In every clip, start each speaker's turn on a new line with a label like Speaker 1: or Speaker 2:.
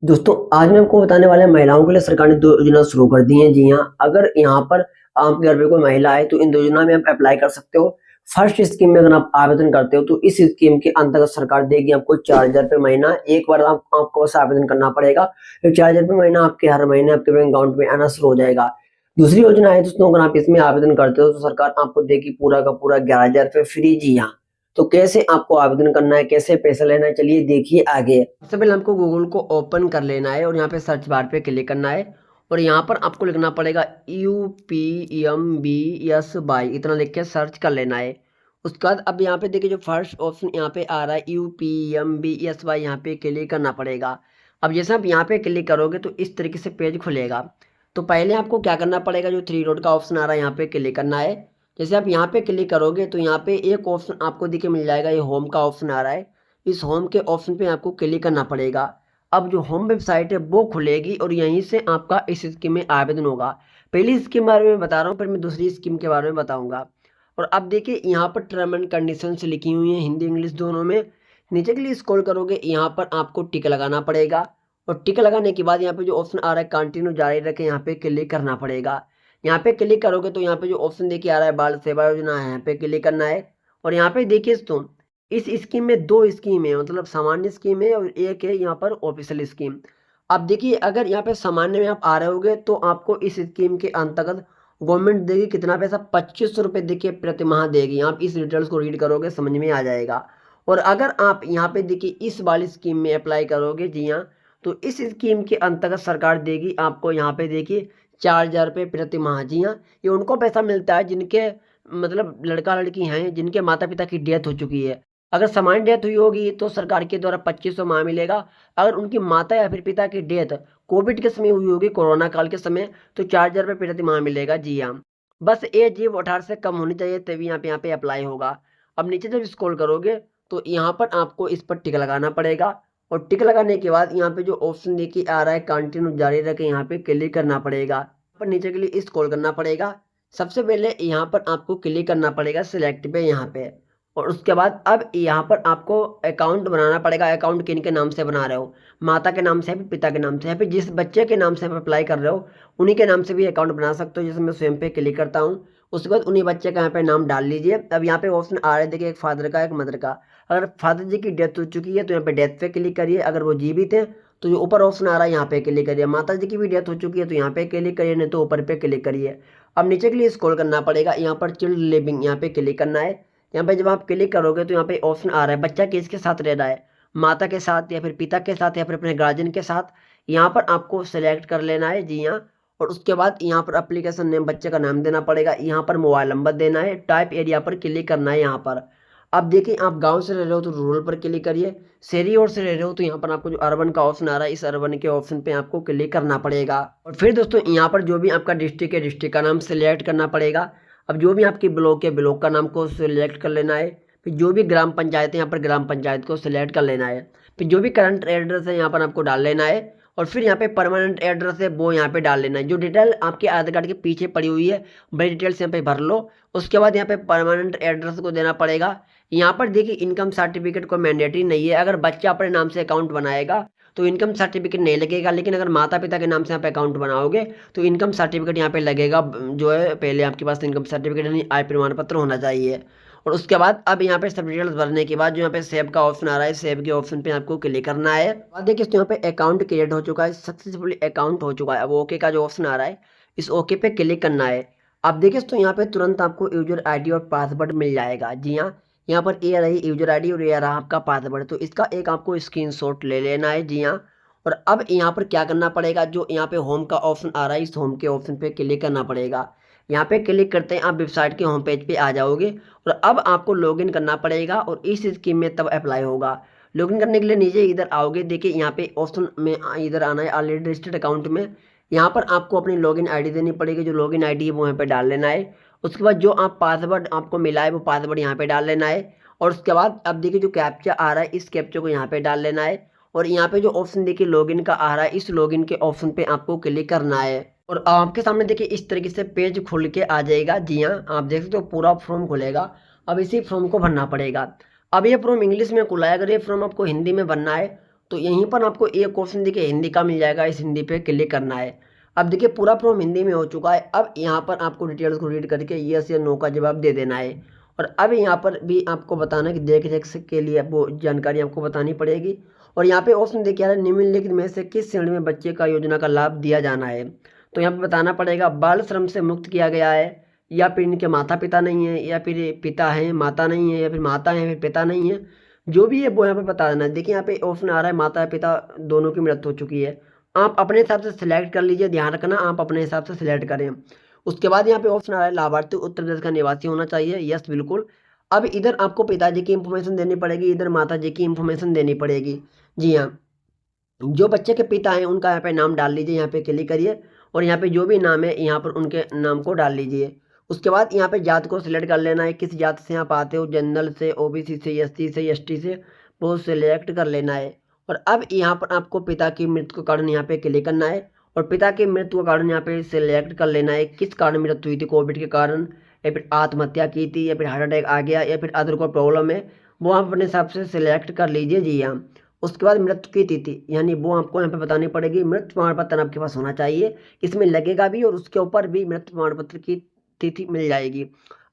Speaker 1: दोस्तों, आज मैं आपको बताने वाला है महिलाओं के लिए सरकार ने 2 योजना शुरू कर दी हैं। जी हाँ, अगर यहाँ पर आपके घर पे कोई महिला है तो इन 2 योजना में आप अप्लाई कर सकते हो। फर्स्ट स्कीम में अगर आप आवेदन करते हो तो इस स्कीम के अंतर्गत सरकार देगी आपको 4,000 रुपए महीना। एक बार आपको बस आवेदन करना पड़ेगा। फिर 4,000 रुपए महीना आपके हर महीने आपके बैंक अकाउंट में आना शुरू हो जाएगा। दूसरी योजना है दोस्तों, अगर आप इसमें आवेदन करते हो तो सरकार आपको देगी पूरा का पूरा 11,000 रुपए फ्री। जी हाँ, तो कैसे आपको आवेदन करना है, कैसे पैसा लेना है, चलिए देखिए आगे। सबसे पहले आपको गूगल को ओपन कर लेना है और यहाँ पे सर्च बार पे क्लिक करना है और यहाँ पर आपको लिखना पड़ेगा UPMBSY, इतना लिख के सर्च कर लेना है। उसके बाद अब यहाँ पे देखिए जो फर्स्ट ऑप्शन यहाँ पे आ रहा है UPMBSY, यहाँ पे क्लिक करना पड़ेगा। अब जैसे आप यहाँ पे क्लिक करोगे तो इस तरीके से पेज खुलेगा। तो पहले आपको क्या करना पड़ेगा, जो 3 डॉट का ऑप्शन आ रहा है यहाँ पे क्लिक करना है। जैसे आप यहाँ पे क्लिक करोगे तो यहाँ पे एक ऑप्शन आपको देखिए मिल जाएगा, ये होम का ऑप्शन आ रहा है। इस होम के ऑप्शन पे आपको क्लिक करना पड़ेगा। अब जो होम वेबसाइट है वो खुलेगी और यहीं से आपका इस स्कीम में आवेदन होगा। पहली स्कीम बारे में बता रहा हूँ, फिर मैं दूसरी स्कीम के बारे में बताऊंगा। और अब देखिए यहाँ पर टर्म एंड कंडीशंस लिखी हुई हैं हिंदी इंग्लिश दोनों में। नीचे के लिए स्क्रॉल करोगे, यहाँ पर आपको टिक लगाना पड़ेगा और टिक लगाने के बाद यहाँ पे जो ऑप्शन आ रहा है कंटिन्यू जारी रखें, यहाँ पे क्लिक करना पड़ेगा। यहाँ पे क्लिक करोगे तो यहाँ पे जो ऑप्शन देखिए आ रहा है बाल सेवा योजना है, यहाँ पे क्लिक करना है। और यहाँ पे देखिए दोस्तों, इस स्कीम में 2 स्कीम है, मतलब सामान्य स्कीम है और एक है यहाँ पर ऑफिशियल स्कीम। अब देखिए अगर यहाँ पे सामान्य में आप आ रहे होगे तो आपको इस स्कीम के अंतर्गत गवर्नमेंट देगी कितना पैसा, 2500 रुपये देखिए प्रति माह देगी। आप इस डिटेल्स को रीड करोगे समझ में आ जाएगा। और अगर आप यहाँ पे देखिए इस वाली स्कीम में अप्लाई करोगे, जी हाँ, तो इस स्कीम के अंतर्गत सरकार देगी आपको यहाँ पे देखिए 4,000 रुपये प्रति माह। जी हाँ, ये उनको पैसा मिलता है जिनके मतलब लड़का लड़की हैं जिनके माता पिता की डेथ हो चुकी है। अगर सामान्य डेथ हुई होगी तो सरकार के द्वारा 2500 माह मिलेगा। अगर उनकी माता या फिर पिता की डेथ कोविड के समय हुई होगी, कोरोना काल के समय, तो 4,000 रुपये प्रति माह मिलेगा। जी हाँ, बस एज ये 18 से कम होनी चाहिए तभी यहाँ पे अप्लाई होगा। अब नीचे जब स्क्रॉल करोगे तो यहाँ पर आपको इस पर टिक लगाना पड़ेगा और टिक लगाने के बाद यहाँ पे जो ऑप्शन देखिए आ रहा है कंटिन्यू जारी रखें, यहाँ पे क्लिक करना पड़ेगा। पर नीचे के लिए स्क्रॉल करना पड़ेगा। सबसे पहले यहाँ पर आपको क्लिक करना पड़ेगा सिलेक्ट पे यहाँ पे। और उसके बाद अब यहाँ पर आपको अकाउंट बनाना पड़ेगा। अकाउंट किन के नाम से बना रहे हो, माता के नाम से या फिर पिता के नाम से या फिर जिस बच्चे के नाम से आप अप्लाई कर रहे हो उन्हीं के नाम से भी अकाउंट बना सकते हो। जैसे मैं स्वयं पे क्लिक करता हूँ, उसके बाद उन्हीं बच्चे का यहाँ पे नाम डाल लीजिए। अब यहाँ पे ऑप्शन आ रहा है देखिए, एक फादर का एक मदर का। अगर फादर जी की डेथ हो चुकी है तो यहाँ पे डेथ पे क्लिक करिए। अगर वो जीवित है तो जो ऊपर ऑप्शन आ रहा है यहाँ पे क्लिक करिए। माता जी की भी डेथ हो चुकी है तो यहाँ पे क्लिक करिए, नहीं तो ऊपर पे क्लिक करिए। अब नीचे के लिए स्क्रॉल करना पड़ेगा, यहाँ पर चिल्ड लिविंग यहाँ पे क्लिक करना है। यहाँ पे जब आप क्लिक करोगे तो यहाँ पे ऑप्शन आ रहा है बच्चा किसके साथ रह रहा है, माता के साथ या फिर पिता के साथ या फिर अपने गार्जियन के साथ। यहाँ पर आपको सेलेक्ट कर लेना है। जी हाँ, और उसके बाद यहाँ पर एप्लीकेशन नेम बच्चे का नाम देना पड़ेगा, यहाँ पर मोबाइल नंबर देना है, टाइप एरिया पर क्लिक करना है यहाँ पर। अब देखिए आप गांव से रह रहे हो तो रूरल पर क्लिक करिए, शहरी ओर से रह रहे हो तो यहाँ पर आपको जो अर्बन का ऑप्शन आ रहा है इस अर्बन के ऑप्शन पे आपको क्लिक करना पड़ेगा। और फिर दोस्तों यहाँ पर जो भी आपका डिस्ट्रिक्ट है डिस्ट्रिक्ट का नाम सेलेक्ट करना पड़ेगा। अब जो भी आपकी ब्लॉक है ब्लॉक का नाम को सिलेक्ट कर लेना है। फिर जो भी ग्राम पंचायत है यहाँ पर ग्राम पंचायत को सिलेक्ट कर लेना है। फिर जो भी करंट एड्रेस है यहाँ पर आपको डाल लेना है और फिर यहाँ पे परमानेंट एड्रेस है वो यहाँ पे डाल लेना है। जो डिटेल आपके आधार कार्ड के पीछे पड़ी हुई है बड़ी डिटेल्स यहाँ पे भर लो। उसके बाद यहाँ पे परमानेंट एड्रेस को देना पड़ेगा। यहाँ पर देखिए इनकम सर्टिफिकेट कोई मैंडेटरी नहीं है। अगर बच्चा अपने नाम से अकाउंट बनाएगा तो इनकम सर्टिफिकेट नहीं लगेगा, लेकिन अगर माता पिता के नाम से यहाँ पे अकाउंट बनाओगे तो इनकम सर्टिफिकेट यहाँ पे लगेगा। जो है पहले आपके पास इनकम सर्टिफिकेट यानी आय प्रमाण पत्र होना चाहिए। और उसके बाद अब यहाँ पे सब डिटेल्स भरने के बाद जो यहाँ पे सेव का ऑप्शन आ रहा है, सेव के ऑप्शन पे आपको क्लिक करना है। और देखिए यहाँ पे अकाउंट क्रिएट हो चुका है, सक्सेसफुली अकाउंट हो चुका है। अब ओके का जो ऑप्शन आ रहा है इस ओके पे क्लिक करना है। अब देखिए तो यहाँ पे तुरंत आपको यूजर आईडी और पासवर्ड मिल जाएगा। जी हाँ, यहाँ पर ये रही यूजर आईडी और ये रहा आपका पासवर्ड, तो इसका एक आपको स्क्रीनशॉट ले लेना है। जी हाँ, और अब यहाँ पर क्या करना पड़ेगा, जो यहाँ पे होम का ऑप्शन आ रहा है इस होम के ऑप्शन पे क्लिक करना पड़ेगा। यहाँ पे क्लिक करते हैं आप वेबसाइट के होम पेज पे आ जाओगे और अब आपको लॉगिन करना पड़ेगा और इस स्कीम में तब अप्लाई होगा। लॉगिन करने के लिए नीचे इधर आओगे, देखिए यहाँ पे ऑप्शन में इधर आना है ऑलरेडी रजिस्टर्ड अकाउंट में। यहाँ पर आपको अपनी लॉगिन आईडी देनी पड़ेगी, जो लॉगिन आईडी है वो यहाँ पे डाल लेना है। उसके बाद जो आप पासवर्ड आपको मिला है वो पासवर्ड यहाँ पे डाल लेना है। और उसके बाद अब देखिए जो कैप्चा आ रहा है इस कैप्चा को यहाँ पे डाल लेना है। और यहाँ पे जो ऑप्शन देखिए लॉगिन का आ रहा है इस लॉगिन के ऑप्शन पे आपको क्लिक करना है। और आपके सामने देखिए इस तरीके से पेज खुल के आ जाएगा। जी हाँ, आप देख सकते हो पूरा फॉर्म खुलेगा। अब इसी फॉर्म को भरना पड़ेगा। अब ये फॉर्म इंग्लिश में खुला है, अगर ये फॉर्म आपको हिंदी में भरना है तो यहीं पर आपको एक क्वेश्चन देखिए हिंदी का मिल जाएगा, इस हिंदी पे क्लिक करना है। अब देखिए पूरा फॉर्म हिंदी में हो चुका है। अब यहाँ पर आपको डिटेल्स को रीड करके यस या नो का जवाब दे देना है। और अब यहाँ पर भी आपको बताना है कि देख रेख के लिए वो जानकारी आपको बतानी पड़ेगी। और यहाँ पे ऑप्शन देखिए आ रहा है, निम्नलिखित में से किस श्रेणी में बच्चे का योजना का लाभ दिया जाना है। तो यहाँ पे बताना पड़ेगा बाल श्रम से मुक्त किया गया है, या फिर इनके माता पिता नहीं है, या फिर पिता है माता नहीं है, या फिर माता है फिर पिता नहीं है, जो भी है वो यहाँ पे बता देना है। देखिए यहाँ पे ऑप्शन आ रहा है माता पिता दोनों की मृत्यु हो चुकी है। आप अपने हिसाब से सिलेक्ट कर लीजिए, ध्यान रखना आप अपने हिसाब से सिलेक्ट करें। उसके बाद यहाँ पे ऑप्शन आ रहा है लाभार्थी उत्तर प्रदेश का निवासी होना चाहिए, यस बिल्कुल। अब इधर आपको पिताजी की इंफॉर्मेशन देनी पड़ेगी, इधर माता जी की इंफॉर्मेशन देनी पड़ेगी। जी हाँ, जो बच्चे के पिता हैं उनका यहाँ पे नाम डाल लीजिए, यहाँ पे क्लिक करिए और यहाँ पे जो भी नाम है यहाँ पर उनके नाम को डाल लीजिए। उसके बाद यहाँ पे जात को सिलेक्ट कर लेना है, किस जात से आप आते हो, जनरल से, ओबीसी से, एससी से, एसटी से, वो सिलेक्ट कर लेना है। और अब यहाँ पर आपको पिता की मृत्यु के कारण यहाँ पे क्लिक करना है और पिता की मृत्यु के कारण यहाँ पे सिलेक्ट कर लेना है किस कारण मृत्यु हुई थी, कोविड के कारण, या फिर आत्महत्या की थी, या फिर हार्ट अटैक आ गया, या फिर अदर कोई प्रॉब्लम है, वो आप अपने हिसाब से सिलेक्ट कर लीजिए। जी हाँ, उसके बाद मृत्यु की तिथि यानी वो आपको यहाँ पे बतानी पड़ेगी। मृत्यु प्रमाण पत्र आपके पास होना चाहिए, इसमें लगेगा भी और उसके ऊपर भी मृत्यु प्रमाण पत्र की तिथि मिल जाएगी।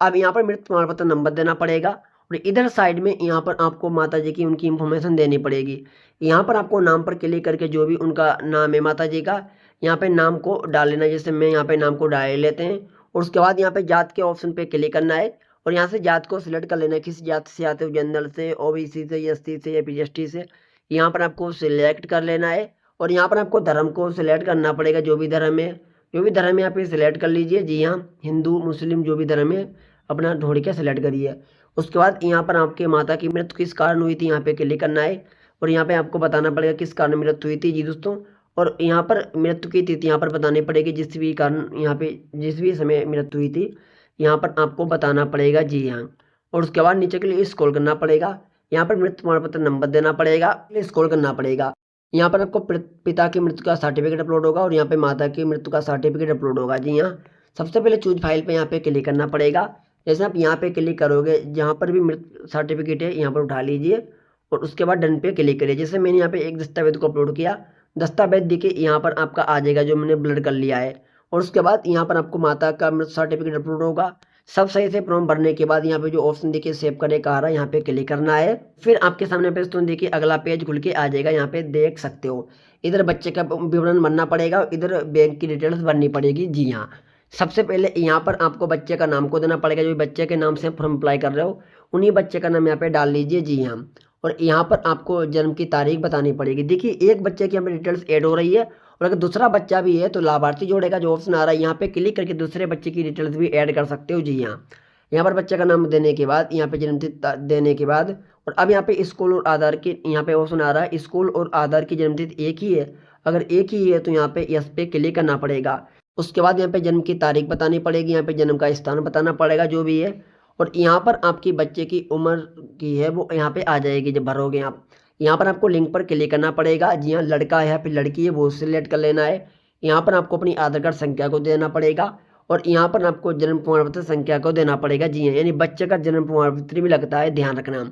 Speaker 1: अब यहाँ पर मृत्यु प्रमाण पत्र नंबर देना पड़ेगा और इधर साइड में यहाँ पर आपको माता जी की उनकी इंफॉर्मेशन देनी पड़ेगी। यहाँ पर आपको नाम पर क्लिक करके जो भी उनका नाम है माता जी का, यहाँ पे नाम को डाल लेना, जैसे मैं यहाँ पे नाम को डाल लेते हैं। और उसके बाद यहाँ पे जात के ऑप्शन पे क्लिक करना है और यहाँ से जात को सिलेक्ट कर लेना है, किस जात से आते हो, जनरल से, ओबीसी से, एससी से, या फिर एसटी से, यहाँ पर आपको सिलेक्ट कर लेना है। और यहाँ पर आपको धर्म को सिलेक्ट करना पड़ेगा, जो भी धर्म है, जो भी धर्म है यहाँ पे सिलेक्ट कर लीजिए। जी हाँ, हिंदू मुस्लिम जो भी धर्म है अपना ढूंढ के सिलेक्ट करिए। उसके बाद यहाँ पर आपके माता की मृत्यु किस कारण हुई थी, यहाँ पे क्लिक करना है और यहाँ पे आपको बताना पड़ेगा किस कारण मृत्यु हुई थी। जी दोस्तों, और यहाँ पर मृत्यु की तिथि यहाँ पर बतानी पड़ेगी, जिस भी कारण यहाँ पे जिस भी समय मृत्यु हुई थी यहाँ पर आपको बताना पड़ेगा। जी हाँ, और उसके बाद नीचे के लिए स्क्रॉल करना पड़ेगा, यहाँ पर मृत्यु प्रमाण पत्र नंबर देना पड़ेगा, स्क्रॉल करना पड़ेगा। यहाँ पर आपको पिता की मृत्यु का सर्टिफिकेट अपलोड होगा और यहाँ पे माता की मृत्यु का सर्टिफिकेट अपलोड होगा। जी हाँ, सबसे पहले चूज फाइल पे यहाँ पे क्लिक करना पड़ेगा। जैसे आप यहाँ पे क्लिक करोगे, जहाँ पर भी मृत्यु सर्टिफिकेट है यहाँ पर उठा लीजिए और उसके बाद डन पे क्लिक करिए। जैसे मैंने यहाँ पे एक दस्तावेज को अपलोड किया, दस्तावेज देखिए यहाँ पर आपका आ जाएगा जो मैंने ब्लर कर लिया है। और उसके बाद यहाँ पर आपको माता का मृत्यु सर्टिफिकेट अपलोड होगा। सब सही से फॉर्म भरने के बाद यहाँ पे जो ऑप्शन देखिए सेव करने का आ रहा है, यहाँ पे क्लिक करना है। फिर आपके सामने पेज तो देखिए अगला पेज खुल के आ जाएगा, यहाँ पे देख सकते हो। इधर बच्चे का विवरण भरना पड़ेगा, इधर बैंक की डिटेल्स भरनी पड़ेगी। जी हाँ, सबसे पहले यहाँ पर आपको बच्चे का नाम को देना पड़ेगा, जो बच्चे के नाम से फॉर्म अप्लाई कर रहे हो उन्हीं बच्चे का नाम यहाँ पे डाल लीजिए। जी हाँ, और यहाँ पर आपको जन्म की तारीख बतानी पड़ेगी। देखिए एक बच्चे की यहाँ पे डिटेल्स ऐड हो रही है और अगर दूसरा बच्चा भी है तो लाभार्थी जोड़ेगा जो ऑप्शन आ रहा है, यहाँ पे क्लिक करके दूसरे बच्चे की डिटेल्स भी ऐड कर सकते हो। जी हाँ, यहाँ पर बच्चे का नाम देने के बाद यहाँ पे जन्मतिथि देने के बाद, और अब यहाँ पे स्कूल और आधार की यहाँ पे ऑप्शन आ रहा है, स्कूल और आधार की जन्मतिथि एक ही है, अगर एक ही है तो यहाँ पे यस पे क्लिक करना पड़ेगा। उसके बाद यहाँ पे जन्म की तारीख बतानी पड़ेगी, यहाँ पे जन्म का स्थान बताना पड़ेगा जो भी है, और यहाँ पर आपकी बच्चे की उम्र की है वो यहाँ पे आ जाएगी जब भरोगे आप। यहाँ पर आपको लिंक पर क्लिक करना पड़ेगा। जी हाँ, लड़का है या फिर लड़की है वो सिलेक्ट कर लेना है। यहाँ पर आपको अपनी आधार कार्ड संख्या को देना पड़ेगा और यहाँ पर आपको जन्म प्रमाण पत्र संख्या को देना पड़ेगा। जी हाँ, यानी बच्चे का जन्म प्रमाण पत्र भी लगता है, ध्यान रखना।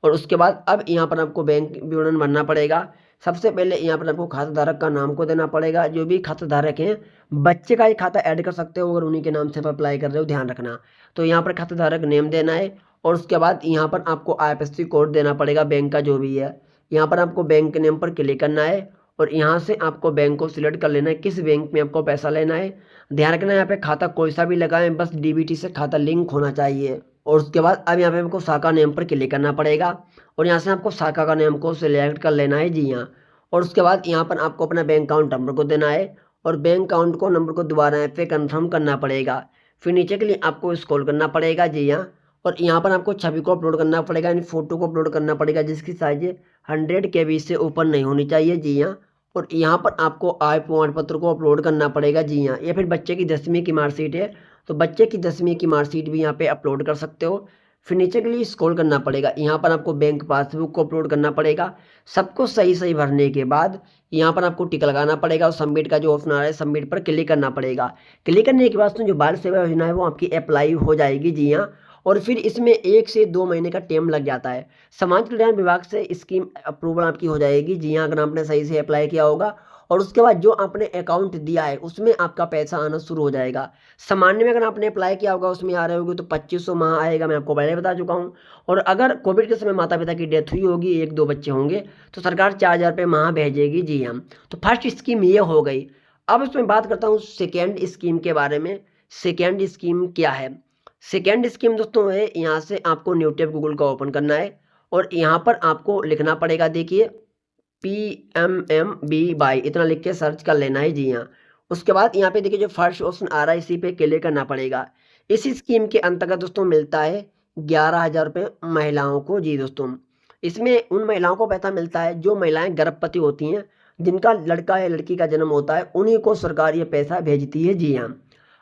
Speaker 1: और उसके बाद अब यहाँ पर आपको बैंक विवरण भरना पड़ेगा। सबसे पहले यहाँ पर आपको खाता धारक का नाम को देना पड़ेगा, जो भी खाता धारक हैं बच्चे का ही खाता ऐड कर सकते हो अगर उन्हीं के नाम से अप्लाई कर रहे हो, ध्यान रखना। तो यहाँ पर खाता धारक नेम देना है और उसके बाद यहाँ पर आपको IFSC कोड देना पड़ेगा बैंक का जो भी है। यहाँ पर आपको बैंक के नेम पर क्लिक करना है और यहाँ से आपको बैंक को सिलेक्ट कर लेना है किस बैंक में आपको पैसा लेना है। ध्यान रखना यहाँ पे खाता कोई सा भी लगाएं, बस DBT से खाता लिंक होना चाहिए। और उसके बाद अब यहाँ पे आपको शाखा नेम पर क्लिक करना पड़ेगा और यहाँ से आपको शाखा का नेम को सिलेक्ट कर लेना है। जी हाँ, और उसके बाद यहाँ पर आपको अपना बैंक अकाउंट नंबर को देना है और बैंक अकाउंट को नंबर को दोबारा यहाँ पे कंफर्म करना पड़ेगा। फिर नीचे के लिए आपको स्क्रॉल करना पड़ेगा। जी हाँ, और यहाँ पर आपको छवि को अपलोड करना पड़ेगा, यानी फोटो को अपलोड करना पड़ेगा जिसकी साइज 100 KB से ऊपर नहीं होनी चाहिए। जी हाँ, और यहाँ पर आपको आय प्रमाण पत्र को अपलोड करना पड़ेगा। जी हाँ, या फिर बच्चे की 10वीं की मार्कशीट है तो बच्चे की 10वीं की मार्कशीट भी यहाँ पे अपलोड कर सकते हो। फिर नीचे के लिए स्क्रॉल करना पड़ेगा, यहाँ पर आपको बैंक पासबुक को अपलोड करना पड़ेगा। सबको सही सही भरने के बाद यहाँ पर आपको टिक लगाना पड़ेगा और सबमिट का जो ऑप्शन आ रहा है सबमिट पर क्लिक करना पड़ेगा। क्लिक करने के बाद जो बाल सेवा योजना है वो आपकी अप्लाई हो जाएगी। जी हाँ, और फिर इसमें 1 से 2 महीने का टाइम लग जाता है। समाज कल्याण विभाग से स्कीम अप्रूवल आपकी हो जाएगी जी हाँ, अगर आपने सही से अप्लाई किया होगा और उसके बाद जो आपने अकाउंट दिया है उसमें आपका पैसा आना शुरू हो जाएगा। सामान्य में अगर आपने अप्लाई किया होगा उसमें आ रहे होगे तो 2500 माह आएगा, मैं आपको पहले बता चुका हूँ। और अगर कोविड के समय माता पिता की डेथ हुई होगी, 1-2 बच्चे होंगे, तो सरकार 4000 रुपये माह भेजेगी जी हाँ। तो फर्स्ट स्कीम ये हो गई। अब इसमें बात करता हूँ सेकेंड स्कीम के बारे में। सेकेंड स्कीम क्या है? सेकेंड स्कीम दोस्तों है, यहाँ से आपको न्यू टैब गूगल का ओपन करना है और यहाँ पर आपको लिखना पड़ेगा, देखिए PMMBY इतना लिख के सर्च कर लेना है जी हाँ। उसके बाद यहाँ पे देखिए जो फर्स्ट ऑप्शन आ रहा है इसी पे क्लिक करना पड़ेगा। इस स्कीम के अंतर्गत दोस्तों मिलता है 11,000 रुपये महिलाओं को जी दोस्तों। इसमें उन महिलाओं को पैसा मिलता है जो महिलाएं गर्भवती होती हैं, जिनका लड़का या लड़की का जन्म होता है, उन्हीं को सरकार ये पैसा भेजती है जी हाँ।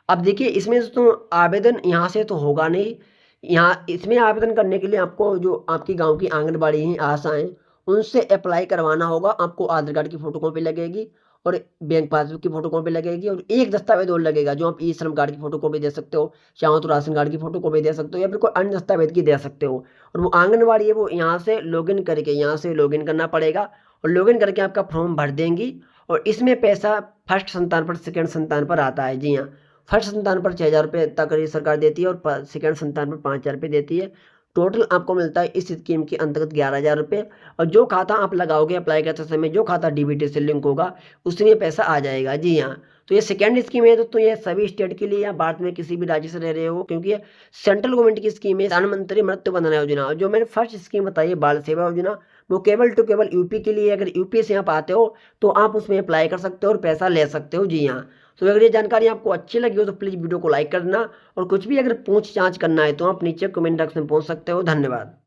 Speaker 1: अब देखिए इसमें दोस्तों आवेदन यहाँ से तो होगा नहीं। यहाँ इसमें आवेदन करने के लिए आपको जो आपकी गांव की आंगनबाड़ी हैं, आशाएं, उनसे अप्लाई करवाना होगा। आपको आधार कार्ड की फोटोकॉपी लगेगी और बैंक पासबुक की फोटोकॉपी लगेगी और एक दस्तावेज और लगेगा जो आप ई श्रम कार्ड की फोटोकॉपी दे सकते हो, चाहो तो राशन कार्ड की फोटोकॉपी दे सकते हो या फिर कोई अन्य दस्तावेज की दे सकते हो। और वो आंगनबाड़ी है वो यहाँ से लॉगिन करके, यहाँ से लॉगिन करना पड़ेगा और लॉगिन करके आपका फॉर्म भर देंगी और इसमें पैसा फर्स्ट संतान पर, सेकेंड संतान पर आता है जी हाँ। फर्स्ट संतान पर 6,000 रुपये तक ये सरकार देती है और सेकेंड संतान पर 5,000 रुपये देती है। टोटल आपको मिलता है इस स्कीम के अंतर्गत 11,000 रुपये। और जो खाता आप लगाओगे अप्लाई करते समय, जो खाता डीबीटी से लिंक होगा उसमें पैसा आ जाएगा जी हाँ। तो ये सेकेंड स्कीम है दोस्तों, ये सभी स्टेट के लिए या भारत में किसी भी राज्य से रह रहे हो, क्योंकि ये सेंट्रल गवर्नमेंट की स्कीम है, प्रधानमंत्री मृत्यु बंधन योजना। और जो मैंने फर्स्ट स्कीम बताई है बाल सेवा योजना, वो केवल टू केवल यूपी के लिए। अगर यूपी से आप आते हो तो आप उसमें अप्लाई कर सकते हो और पैसा ले सकते हो जी हाँ। तो अगर ये जानकारी आपको अच्छी लगी हो तो प्लीज़ वीडियो को लाइक कर देना और कुछ भी अगर पूछ जांच करना है तो आप नीचे कमेंट बॉक्स में पूछ सकते हो। धन्यवाद।